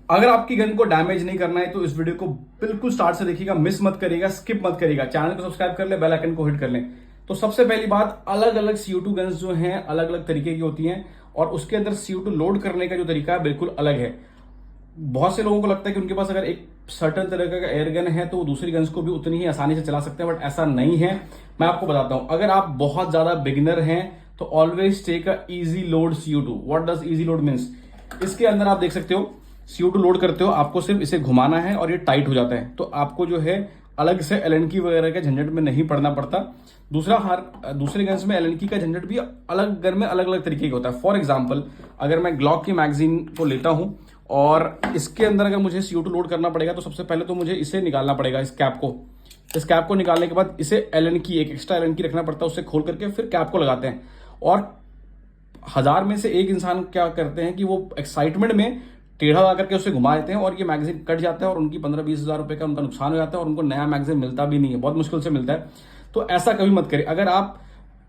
अगर आपकी गन को डैमेज नहीं करना है तो इस वीडियो को बिल्कुल स्टार्ट से देखिएगा, मिस मत करिएगा, स्किप मत करिएगा। चैनल को सब्सक्राइब कर ले, बेल आइकन को हिट कर लें। तो सबसे पहली बात, अलग अलग CO2 गन्स जो हैं अलग अलग तरीके की होती हैं और उसके अंदर CO2 लोड करने का जो तरीका है बिल्कुल अलग है। बहुत से लोगों को लगता है कि उनके पास अगर एक सर्टन तरह का एयर गन है तो वो दूसरी गन्स को भी उतनी ही आसानी से चला सकते हैं, बट ऐसा नहीं है। मैं आपको बताता हूं, अगर आप बहुत ज्यादा बिगिनर हैं तो always take a easy load CO2। What does easy load means? इसके अंदर आप देख सकते हो CO2 लोड करते हो, आपको सिर्फ इसे घुमाना है और ये टाइट हो जाता है, तो आपको जो है अलग से एलएनकी वगैरह के झंझट में नहीं पड़ना पड़ता। दूसरे गन्स में एलएनकी का झंझट भी अलग गन में अलग अलग तरीके का होता है। फॉर एग्जाम्पल, अगर मैं ग्लॉक की मैगजीन को लेता हूं और इसके अंदर अगर मुझे CO2 लोड करना पड़ेगा तो सबसे पहले तो मुझे इसे निकालना पड़ेगा, इस कैप को निकालने के बाद इसे एलएनकी, एक एक्स्ट्रा एलएनकी रखना पड़ता है, उसे खोल करके फिर कैप को लगाते हैं। और 1000 में से एक इंसान क्या करते हैं कि वो एक्साइटमेंट में टेढ़ा ला करके उसे घुमा देते हैं और ये मैगजीन कट जाता है और उनकी 15-20 हज़ार रुपए का उनका नुकसान हो जाता है और उनको नया मैगजीन मिलता भी नहीं है, बहुत मुश्किल से मिलता है। तो ऐसा कभी मत करें। अगर आप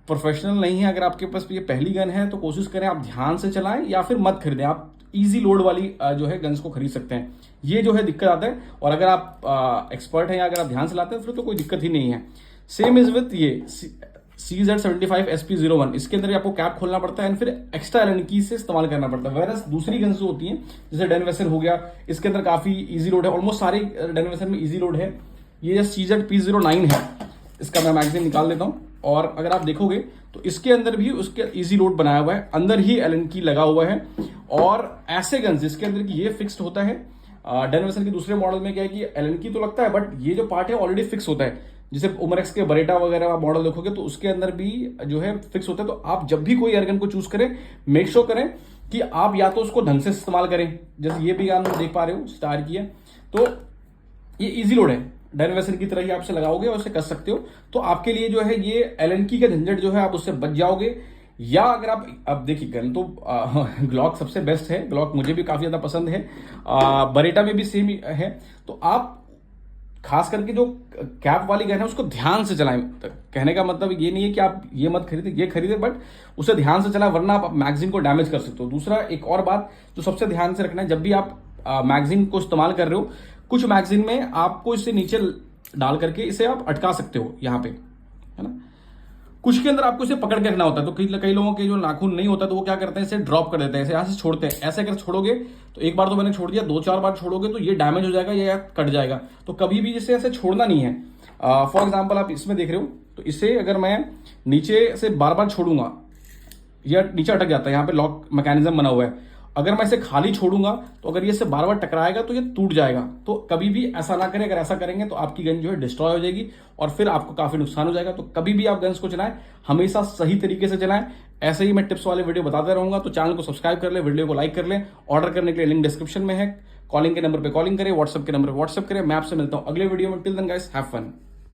प्रोफेशनल नहीं है, अगर आपके पास ये पहली गन है तो कोशिश करें आप ध्यान से चलाएं या फिर मत खरीदें। आप इजी लोड वाली जो है गन्स को खरीद सकते हैं। ये जो है दिक्कत आता है, और अगर आप एक्सपर्ट हैं या अगर आप ध्यान से लाते हैं फिर तो कोई दिक्कत ही नहीं है। सेम इज विथ ये CZ75 SP01, इसके अंदर आपको कैप खोलना पड़ता है एंड फिर एक्स्ट्रा एलएनकी से इस्तेमाल करना पड़ता है। वेरस दूसरी गन्स जो होती हैं जैसे डेन वेसल हो गया, इसके अंदर काफी इजी लोड है, ऑलमोस्ट सारे डेन वेसल में इजी लोड है। ये CZ-P09 है, इसका मैं मैगजीन निकाल देता हूं और अगर आप देखोगे तो इसके अंदर भी उसके इजी लोड बनाया हुआ है, अंदर ही एलएनकी लगा हुआ है। और ऐसे गन्स जिसके अंदर की ये फिक्स्ड होता है, डेन वेसल के दूसरे मॉडल में क्या है कि एलएनकी तो लगता है बट ये जो पार्ट है ऑलरेडी फिक्स होता है। जैसे उमरक्स के बरेटा वगैरह आप मॉडल देखोगे तो उसके अंदर भी जो है फिक्स होता है। तो आप जब भी कोई एयरगन को चूज करें, मेक श्योर करें कि आप या तो उसको ढंग से इस्तेमाल करें, जैसे ये भी आप देख पा रहे हो स्टार की है, तो ये इजी लोड है, डेन वेसल की तरह ही आपसे लगाओगे और उसे कर सकते हो। तो आपके लिए जो है ये एलएनकी का झंझट जो है आप उससे बच जाओगे। या अगर आप, अब देखिए गन तो ग्लॉक सबसे बेस्ट है, ग्लॉक मुझे भी काफी ज्यादा पसंद है, बरेटा में भी सेम है। तो आप खास करके जो कैप वाली गन है उसको ध्यान से चलाएं। कहने का मतलब ये नहीं है कि आप ये मत खरीदे, ये खरीदे, बट उसे ध्यान से चलाएं वरना आप मैगजीन को डैमेज कर सकते हो। दूसरा एक और बात जो सबसे ध्यान से रखना है, जब भी आप मैगजीन को इस्तेमाल कर रहे हो, कुछ मैगजीन में आपको इसे नीचे डाल करके इसे आप अटका सकते हो यहाँ पे, है ना। कुछ के अंदर आपको इसे पकड़ के रखना होता है। तो कई लोगों के जो नाखून नहीं होता तो वो क्या करते हैं, इसे ड्रॉप कर देते हैं, इसे यहाँ से छोड़ते हैं। ऐसे अगर छोड़ोगे तो एक बार तो मैंने छोड़ दिया, 2-4 बार छोड़ोगे तो ये डैमेज हो जाएगा, ये कट जाएगा। तो कभी भी इसे ऐसे छोड़ना नहीं है। फॉर एग्जाम्पल आप इसमें देख रहे हो तो इसे अगर मैं नीचे से बार बार छोड़ूंगा, यह नीचे अटक जाता है, यहाँ पे लॉक मैकेनिज्म बना हुआ है। अगर मैं इसे खाली छोड़ूंगा तो अगर ये इससे बार बार टकराएगा तो ये टूट जाएगा। तो कभी भी ऐसा ना करें, अगर ऐसा करेंगे तो आपकी गन जो है डिस्ट्रॉय हो जाएगी और फिर आपको काफी नुकसान हो जाएगा। तो कभी भी आप गन्स को चलाएं, हमेशा सही तरीके से चलाएं। ऐसे ही मैं टिप्स वाले वीडियो बताते रहूंगा, तो चैनल को सब्सक्राइब कर ले, वीडियो को लाइक कर ले। ऑर्डर करने के लिए लिंक डिस्क्रिप्शन में है, कॉलिंग के नंबर पर कॉलिंग करें, व्हाट्सएप के नंबर पर व्हाट्सएप करें। मैं आपसे मिलता हूं अगले वीडियो में। Till then guys, have fun.